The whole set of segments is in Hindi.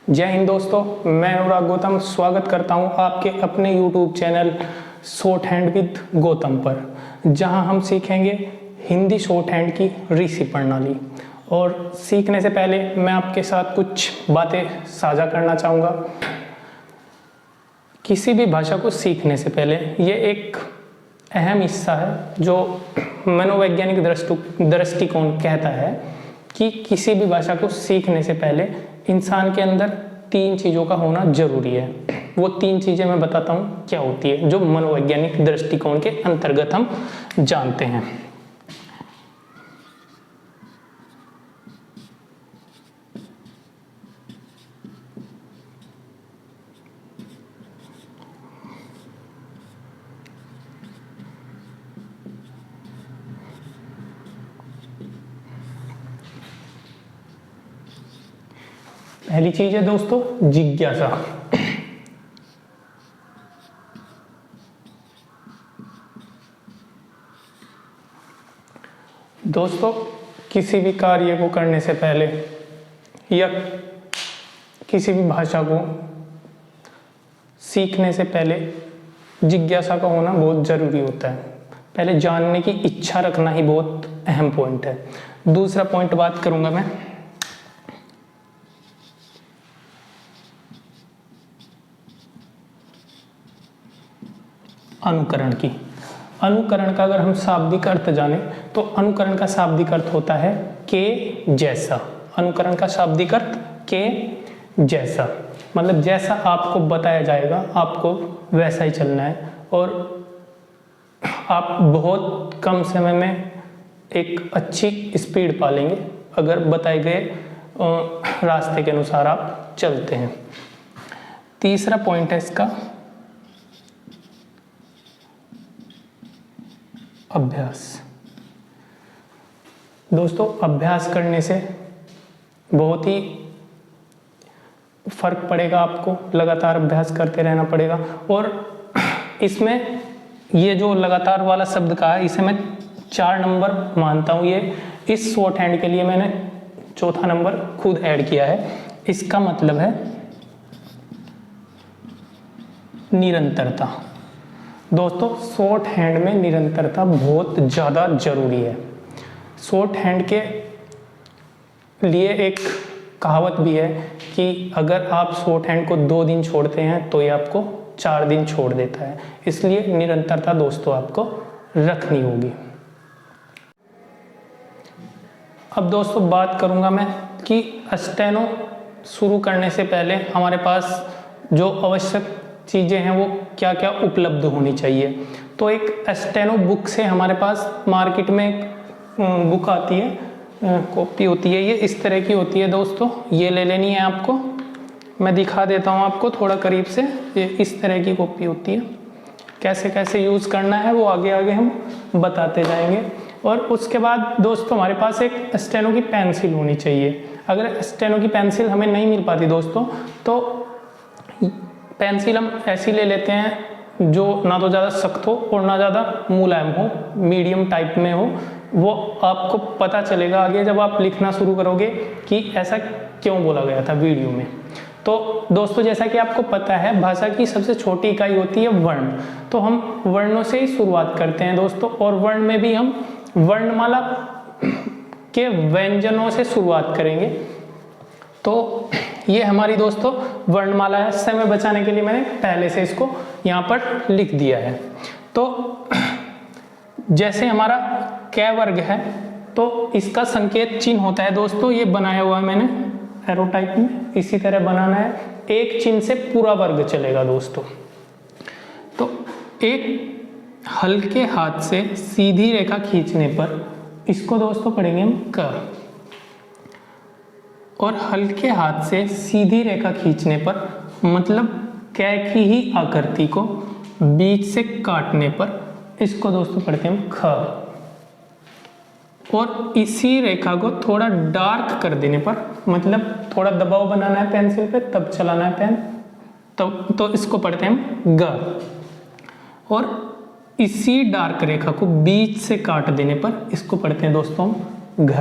जय हिंद दोस्तों, मैं अनुराग गौतम स्वागत करता हूं आपके अपने YouTube channel short hand with Gautam पर, जहां हम सीखेंगे हिंदी शॉर्ट हैंड की ऋषि प्रणाली। और सीखने से पहले मैं आपके साथ कुछ बातें साझा करना चाहूँगा। किसी भी भाषा को सीखने से पहले ये एक अहम हिस्सा है जो मनोवैज्ञानिक दृष्टिकोण कहता है कि किसी भी भाषा को सीखने से पहले इंसान के अंदर 3 चीज़ों का होना जरूरी है। वो 3 चीज़ें मैं बताता हूँ क्या होती है, जो मनोवैज्ञानिक दृष्टिकोण के अंतर्गत हम जानते हैं। पहली चीज है दोस्तों जिज्ञासा। दोस्तों, किसी भी कार्य को करने से पहले या किसी भी भाषा को सीखने से पहले जिज्ञासा का होना बहुत जरूरी होता है। पहले जानने की इच्छा रखना ही बहुत अहम पॉइंट है। दूसरा पॉइंट बात करूंगा मैं अनुकरण की। अनुकरण का अगर हम शाब्दिक अर्थ जाने तो अनुकरण का शाब्दिक अर्थ होता है के जैसा। अनुकरण का शाब्दिक अर्थ के जैसा, मतलब जैसा आपको बताया जाएगा आपको वैसा ही चलना है और आप बहुत कम समय में एक अच्छी स्पीड पा लेंगे अगर बताए गए रास्ते के अनुसार आप चलते हैं। तीसरा पॉइंट है इसका अभ्यास। दोस्तों, अभ्यास करने से बहुत ही फर्क पड़ेगा आपको। लगातार अभ्यास करते रहना पड़ेगा। और इसमें ये जो लगातार वाला शब्द का है, इसे मैं 4 नंबर मानता हूँ। ये इस शॉर्ट हैंड के लिए मैंने 4था नंबर खुद ऐड किया है। इसका मतलब है निरंतरता। दोस्तों, शॉर्ट हैंड में निरंतरता बहुत ज़्यादा जरूरी है। शॉर्ट हैंड के लिए एक कहावत भी है कि अगर आप शॉर्ट हैंड को 2 दिन छोड़ते हैं तो ये आपको 4 दिन छोड़ देता है। इसलिए निरंतरता दोस्तों आपको रखनी होगी। अब दोस्तों बात करूंगा मैं कि स्टेनो शुरू करने से पहले हमारे पास जो आवश्यक चीज़ें हैं वो क्या क्या उपलब्ध होनी चाहिए। तो एक स्टेनो बुक से हमारे पास मार्केट में एक बुक आती है, कॉपी होती है। ये इस तरह की होती है दोस्तों, ये ले लेनी है आपको। मैं दिखा देता हूँ आपको थोड़ा करीब से। ये इस तरह की कॉपी होती है। कैसे कैसे यूज़ करना है वो आगे आगे हम बताते जाएंगे। और उसके बाद दोस्तों हमारे पास एक स्टेनो की पेंसिल होनी चाहिए। अगर स्टेनो की पेंसिल हमें नहीं मिल पाती दोस्तों, तो पेंसिल हम ऐसी ले लेते हैं जो ना तो ज़्यादा सख्त हो और ना ज़्यादा मुलायम हो, मीडियम टाइप में हो। वो आपको पता चलेगा आगे जब आप लिखना शुरू करोगे कि ऐसा क्यों बोला गया था वीडियो में। तो दोस्तों, जैसा कि आपको पता है भाषा की सबसे छोटी इकाई होती है वर्ण। तो हम वर्णों से ही शुरुआत करते हैं दोस्तों। और वर्ण में भी हम वर्णमाला के व्यंजनों से शुरुआत करेंगे। तो ये हमारी दोस्तों वर्णमाला है। समय बचाने के लिए मैंने पहले से इसको यहाँ पर लिख दिया है। तो जैसे हमारा कै वर्ग है तो इसका संकेत चिन्ह होता है दोस्तों, ये बनाया हुआ है मैंने एरो टाइप में। इसी तरह बनाना है। एक चिन्ह से पूरा वर्ग चलेगा दोस्तों। तो एक हल्के हाथ से सीधी रेखा खींचने पर इसको दोस्तों पढ़ेंगे हम क। और हल्के हाथ से सीधी रेखा खींचने पर मतलब कै की ही आकृति को बीच से काटने पर इसको दोस्तों पढ़ते हैं हम ख। और इसी रेखा को थोड़ा डार्क कर देने पर, मतलब थोड़ा दबाव बनाना है पेंसिल पे तब चलाना है पेन, तब तो इसको पढ़ते हैं हम ग। और इसी डार्क रेखा को बीच से काट देने पर इसको पढ़ते हैं दोस्तों हम घ।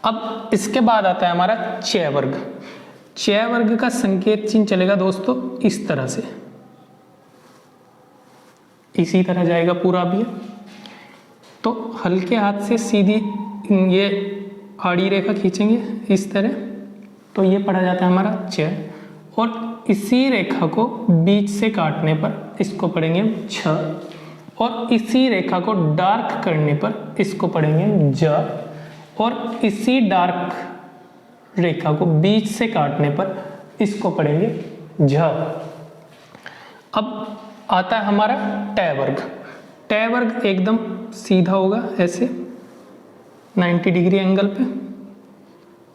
अब इसके बाद आता है हमारा च वर्ग। च वर्ग का संकेत चिन्ह चलेगा दोस्तों इस तरह से, इसी तरह जाएगा पूरा भी। तो हल्के हाथ से सीधी ये आड़ी रेखा खींचेंगे इस तरह, तो ये पढ़ा जाता है हमारा च, और इसी रेखा को बीच से काटने पर इसको पढ़ेंगे हम छ, और इसी रेखा को डार्क करने पर इसको पढ़ेंगे ज, और इसी डार्क रेखा को बीच से काटने पर इसको पढ़ेंगे झ। अब आता है हमारा ट वर्ग। ट वर्ग एकदम सीधा होगा ऐसे 90 डिग्री एंगल पे।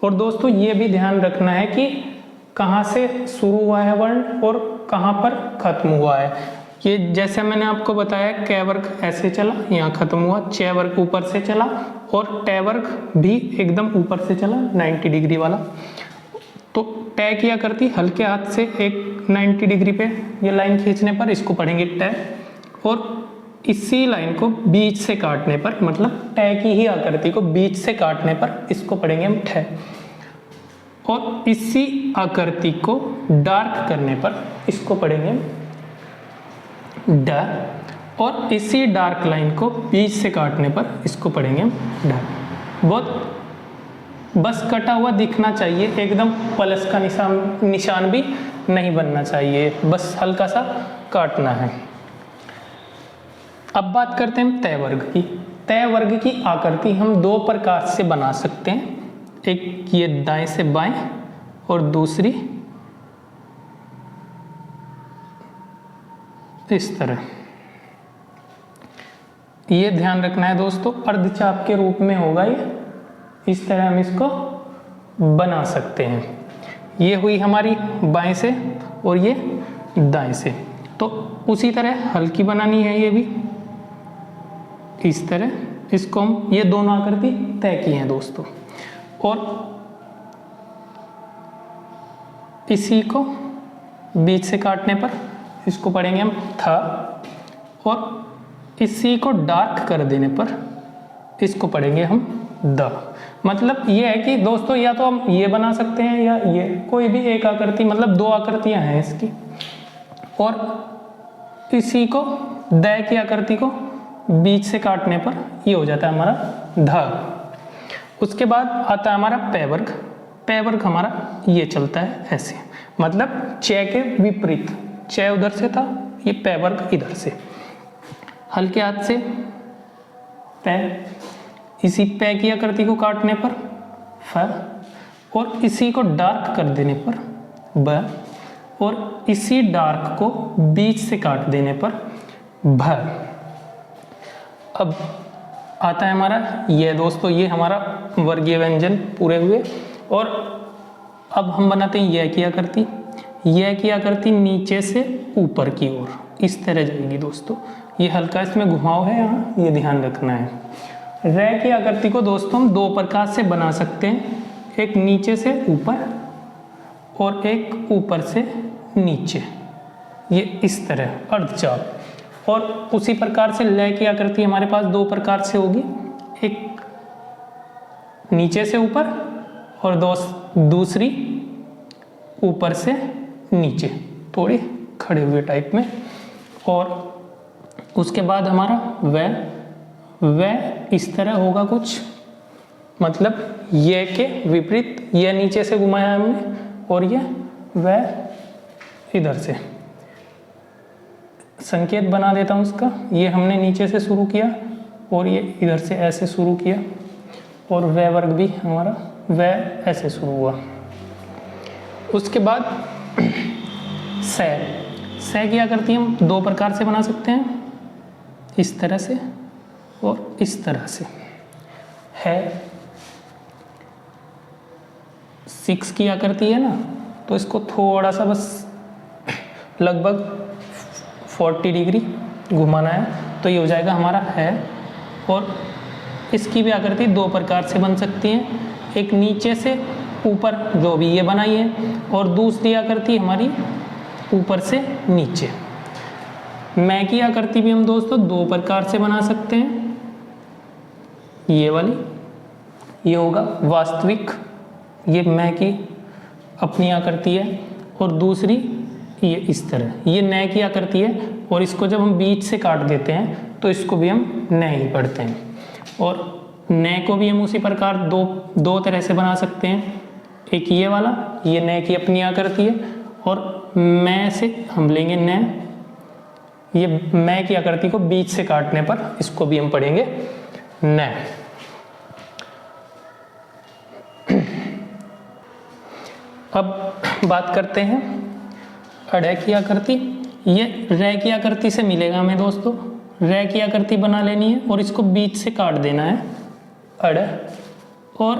और दोस्तों ये भी ध्यान रखना है कि कहाँ से शुरू हुआ है वर्ण और कहाँ पर खत्म हुआ है। ये जैसे मैंने आपको बताया क वर्ग ऐसे चला, यहाँ खत्म हुआ, च वर्ग ऊपर से चला, और ट वर्ग भी एकदम ऊपर से चला 90 डिग्री वाला। तो ट किया करती हल्के हाथ से एक 90 डिग्री पे ये लाइन खींचने पर इसको पढ़ेंगे ट, और इसी लाइन को बीच से काटने पर, मतलब ट की ही आकृति को बीच से काटने पर इसको पढ़ेंगे हम ठ, और इसी आकृति को डार्क करने पर इसको पढ़ेंगे ड, और इसी डार्क लाइन को बीच से काटने पर इसको पढ़ेंगे हम ढ। बहुत बस कटा हुआ दिखना चाहिए, एकदम प्लस का निशान भी नहीं बनना चाहिए, बस हल्का सा काटना है। अब बात करते हैं तय वर्ग की। तय वर्ग की आकृति हम दो प्रकार से बना सकते हैं, एक ये दाएं से बाएं और दूसरी इस तरह। ये ध्यान रखना है दोस्तों, अर्धचाप के रूप में होगा ये, इस तरह हम इसको बना सकते हैं। ये हुई हमारी बाएं से और ये दाएं से। तो उसी तरह हल्की बनानी है ये भी इस तरह, इसको हम ये दोनों आकृति तय किए हैं दोस्तों। और इसी को बीच से काटने पर इसको पढ़ेंगे हम था, और इसी को डार्क कर देने पर इसको पढ़ेंगे हम द। मतलब ये है कि दोस्तों या तो हम ये बना सकते हैं या ये, कोई भी एक आकृति, मतलब दो आकृतियां हैं इसकी, और इसी को द की आकृति को बीच से काटने पर ये हो जाता है हमारा ध। उसके बाद आता है हमारा पै वर्ग। पै वर्ग हमारा ये चलता है ऐसे, मतलब च के विपरीत, च उधर से था, ये पै वर्ग इधर से। हल्के हाथ से पै, इसी पै की आकृति को काटने पर फ, और इसी को डार्क कर देने पर ब, और इसी डार्क को बीच से काट देने पर भ। अब आता है हमारा ये दोस्तों, ये हमारा वर्गीय व्यंजन पूरे हुए। और अब हम बनाते हैं यह की आकृति। यह की आकृति नीचे से ऊपर की ओर इस तरह जाएगी दोस्तों। ये हल्का इसमें घुमाव है यहाँ, ये ध्यान रखना है। रै की आकृति को दोस्तों हम दो प्रकार से बना सकते हैं, एक नीचे से ऊपर और एक ऊपर से नीचे, ये इस तरह अर्धचाप। और उसी प्रकार से लय की आकृति हमारे पास दो प्रकार से होगी, एक नीचे से ऊपर और दूसरी ऊपर से नीचे, थोड़ी खड़े हुए टाइप में। और उसके बाद हमारा वह इस तरह होगा कुछ, मतलब ये के विपरीत, ये नीचे से घुमाया हमने और ये वह इधर से। संकेत बना देता हूँ उसका, ये हमने नीचे से शुरू किया और ये इधर से ऐसे शुरू किया, और वह वर्ग भी हमारा वह ऐसे शुरू हुआ। उसके बाद सै की आकृति हम दो प्रकार से बना सकते हैं, इस तरह से और इस तरह से। है 6 की आकृति है ना, तो इसको थोड़ा सा बस लगभग 40 डिग्री घुमाना है, तो ये हो जाएगा हमारा है। और इसकी भी आकृति दो प्रकार से बन सकती है, एक नीचे से ऊपर जो भी ये बनाई है, और दूसरी आकृति हमारी ऊपर से नीचे। मैं की आकृति भी हम दोस्तों दो प्रकार से बना सकते हैं, ये वाली, ये होगा वास्तविक, ये मैं की अपनी आकृति है और दूसरी ये इस तरह, ये न की आकृति है। और इसको जब हम बीच से काट देते हैं तो इसको भी हम न ही पढ़ते हैं। और न को भी हम उसी प्रकार दो तरह से बना सकते हैं। एक ये वाला, ये न की अपनी आकृति है, और मैं से हम लेंगे न, ये मैं की आकृति को बीच से काटने पर इसको भी हम पढ़ेंगे न। अब बात करते हैं अड़ की आकृति। ये र की आकृति से मिलेगा हमें दोस्तों। र की आकृति बना लेनी है और इसको बीच से काट देना है अड़। और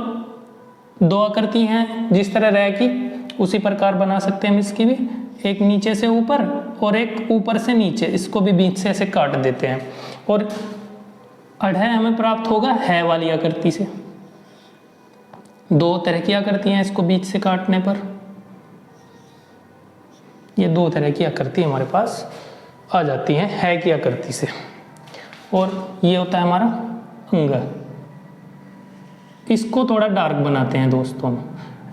दो आकृति हैं जिस तरह र की, उसी प्रकार बना सकते हैं हम इसकी भी, एक नीचे से ऊपर और एक ऊपर से नीचे, इसको भी बीच से ऐसे काट देते हैं। और अड़ हमें प्राप्त होगा है वाली आकृति से। दो तरह की आकृतियां हैं इसको बीच से काटने पर, ये दो तरह की आकृति हमारे पास आ जाती हैं है की आकृति से। और ये होता है हमारा अंग। इसको थोड़ा डार्क बनाते हैं दोस्तों।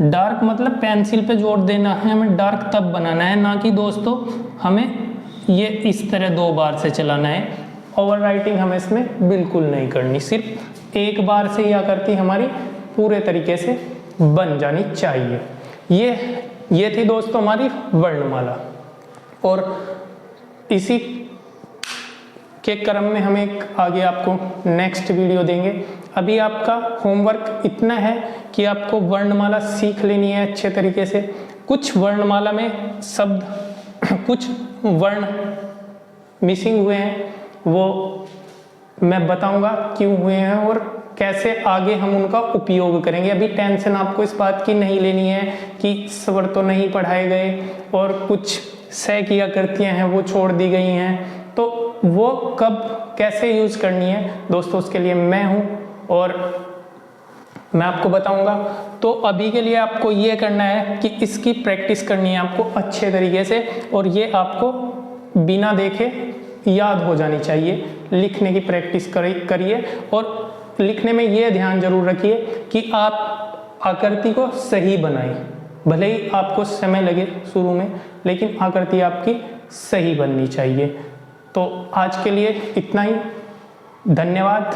डार्क मतलब पेंसिल पे जोर देना है हमें, डार्क तब बनाना है, ना कि दोस्तों हमें ये इस तरह दो बार से चलाना है। ओवर राइटिंग हमें इसमें बिल्कुल नहीं करनी, सिर्फ एक बार से ये आकृति हमारी पूरे तरीके से बन जानी चाहिए। ये थी दोस्तों हमारी वर्णमाला। और इसी के क्रम में हम एक आगे आपको नेक्स्ट वीडियो देंगे। अभी आपका होमवर्क इतना है कि आपको वर्णमाला सीख लेनी है अच्छे तरीके से। कुछ वर्णमाला में शब्द, कुछ वर्ण मिसिंग हुए हैं, वो मैं बताऊंगा क्यों हुए हैं और कैसे आगे हम उनका उपयोग करेंगे। अभी टेंशन आपको इस बात की नहीं लेनी है कि स्वर तो नहीं पढ़ाए गए और कुछ स की आकृतियां हैं वो छोड़ दी गई हैं, तो वो कब कैसे यूज करनी है दोस्तों, उसके लिए मैं हूं और मैं आपको बताऊंगा। तो अभी के लिए आपको ये करना है कि इसकी प्रैक्टिस करनी है आपको अच्छे तरीके से, और ये आपको बिना देखे याद हो जानी चाहिए। लिखने की प्रैक्टिस करिए और लिखने में ये ध्यान जरूर रखिए कि आप आकृति को सही बनाएं। भले ही आपको समय लगे शुरू में, लेकिन आकृति आपकी सही बननी चाहिए। तो आज के लिए इतना ही। धन्यवाद।